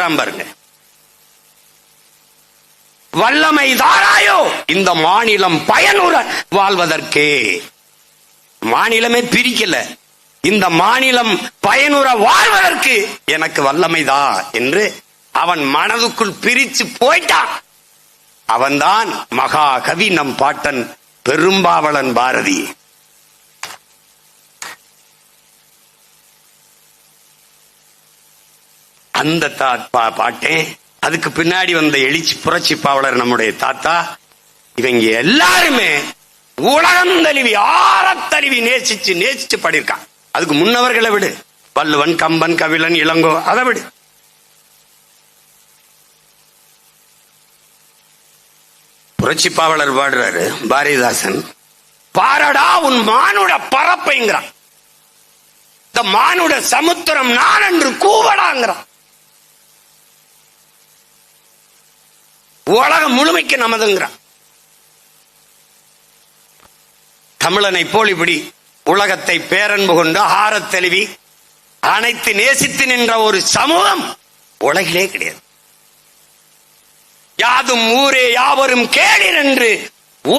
சொல்றான் பாருங்க. வல்லமை தாராயோ இந்த மாநிலம் பயனுற வாழ்வதற்கே. மாநிலமே பிரிக்கல, இந்த மாநிலம் பயனுற வாழ்வதற்கு எனக்கு வல்லமைதா என்று அவன் மனதுக்குள் பிரிச்சு போயிட்டான். அவன்தான் மகா கவி, நம் பாட்டன் பெரும்பாவளன் பாரதி. அந்த பாட்டேன், அதுக்கு பின்னாடி வந்த எழுச்சி புரட்சி பாவலர் நம்முடைய தாத்தா, இவங்க எல்லாருமே உலகம் தழுவி ஆரத்தழுவி நேசிச்சு படிருக்கான். அதுக்கு முன்னவர்களை விடு, வள்ளுவன், கம்பன், கபிலன், இளங்கோ, அதை விடு. புரட்சி பாவலர் பாடுறாரு பாரதிதாசன், பாரடா உன் மானுட பரப்பைங்கிறான், இந்த மானுட சமுத்திரம் நான் என்று கூவடாங்கிறான். உலகம் முழுமைக்கு நமதுங்கிறான். தமிழனை போல் இப்படி உலகத்தை பேரன்பு கொண்டு ஆரத் தெளிவி அனைத்து நேசித்து நின்ற ஒரு சமூகம் உலகிலே கிடையாது. யாதும் ஊரே யாவரும் கேளீர் என்று